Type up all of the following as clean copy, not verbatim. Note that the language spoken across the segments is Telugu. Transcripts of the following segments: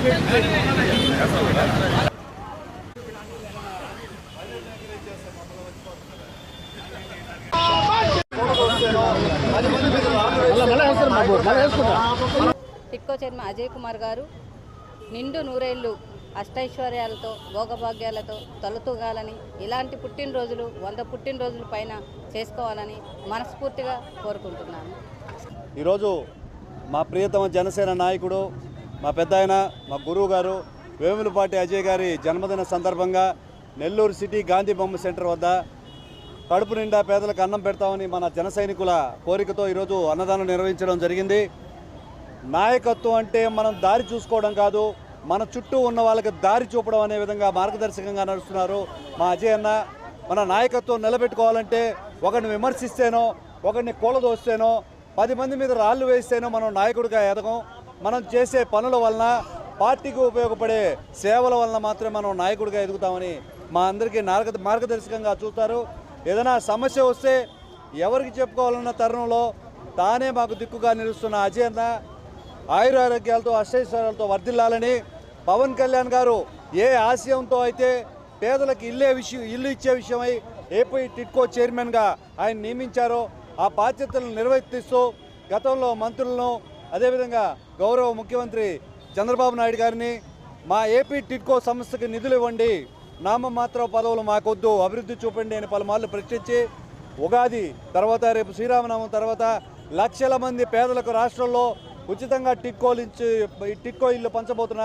టిక్కో చైర్మన్ అజయ్ కుమార్ గారు నిండు నూరేళ్లు అష్టైశ్వర్యాలతో భోగభాగ్యాలతో తొలతూగాలని, ఇలాంటి పుట్టినరోజులు 100 పుట్టినరోజుల పైన చేసుకోవాలని మనస్ఫూర్తిగా కోరుకుంటున్నాను. ఈరోజు మా ప్రియతమ జనసేన నాయకుడు, మా పెద్దాయన, మా గురువు గారు వేములపాటి అజయ్ గారి జన్మదిన సందర్భంగా నెల్లూరు సిటీ గాంధీ బొమ్మ సెంటర్ వద్ద కడుపు నిండా పేదలకు అన్నం పెడతామని మన జన సైనికుల కోరికతో ఈరోజు అన్నదానం నిర్వహించడం జరిగింది. నాయకత్వం అంటే మనం దారి చూసుకోవడం కాదు, మన చుట్టూ ఉన్న వాళ్ళకి దారి చూపడం అనే విధంగా మార్గదర్శకంగా నడుస్తున్నారు మా అజయ్ అన్న. మన నాయకత్వం నిలబెట్టుకోవాలంటే ఒకరిని విమర్శిస్తేనో, ఒకరిని కూలదోస్తేనో, 10 మంది మీద రాళ్ళు వేస్తేనో మనం నాయకుడిగా ఎదగం. మనం చేసే పనుల వలన, పార్టీకి ఉపయోగపడే సేవల వలన మాత్రమే మనం నాయకుడిగా ఎదుగుతామని మా అందరికీ మార్గదర్శకంగా చూస్తారు. ఏదైనా సమస్య వస్తే ఎవరికి చెప్పుకోవాలన్న తరుణంలో తానే మాకు దిక్కుగా నిలుస్తున్న అజయ్ అన్న ఆయురారోగ్యాలతో అష్టైశ్వర్యాలతో వర్ధిల్లాలని, పవన్ కళ్యాణ్ గారు ఏ ఆశయంతో అయితే పేదలకు ఇల్లు ఇచ్చే విషయమై ఏపీ టిడ్కో చైర్మన్గా ఆయన నియమించారో ఆ బాధ్యతలను నిర్వర్తిస్తూ గతంలో మంత్రులను, అదేవిధంగా గౌరవ ముఖ్యమంత్రి చంద్రబాబు నాయుడు గారిని మా ఏపీ టిడ్కో సంస్థకి నిధులు ఇవ్వండి, నామమాత్ర పదవులు మాకొద్దు, అభివృద్ధి చూపండి అని పలుమార్లు ప్రశ్నించి ఉగాది తర్వాత, రేపు శ్రీరామనామం తర్వాత లక్షల మంది పేదలకు రాష్ట్రంలో ఉచితంగా టిడ్కో ఇల్లు పంచబోతున్న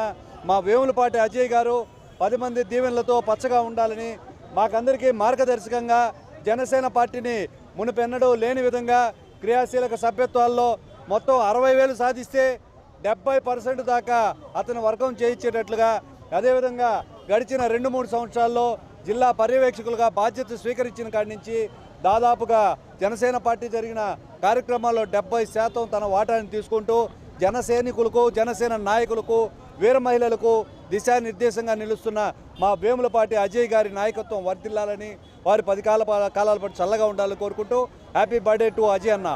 మా వేములపాటి అజయ్ గారు 10 మంది దీవెనలతో పచ్చగా ఉండాలని, మాకందరికీ మార్గదర్శకంగా జనసేన పార్టీని మునుపెన్నడూ లేని విధంగా క్రియాశీలక సభ్యత్వాల్లో మొత్తం 60,000 సాధిస్తే 70% దాకా అతను వర్గం చేయించేటట్లుగా, అదేవిధంగా గడిచిన 2-3 సంవత్సరాల్లో జిల్లా పర్యవేక్షకులుగా బాధ్యత స్వీకరించిన కాడి నుంచి దాదాపుగా జనసేన పార్టీ జరిగిన కార్యక్రమాల్లో 70% తన వాటాని తీసుకుంటూ జన సైనికులకు, జనసేన నాయకులకు, వీర మహిళలకు దిశానిర్దేశంగా నిలుస్తున్న మా వేములపాటి అజయ్ గారి నాయకత్వం వర్ధిల్లాలని, వారి 10 కాలాల పాటు చల్లగా ఉండాలని కోరుకుంటూ హ్యాపీ బర్త్డే టు అజయ్ అన్న.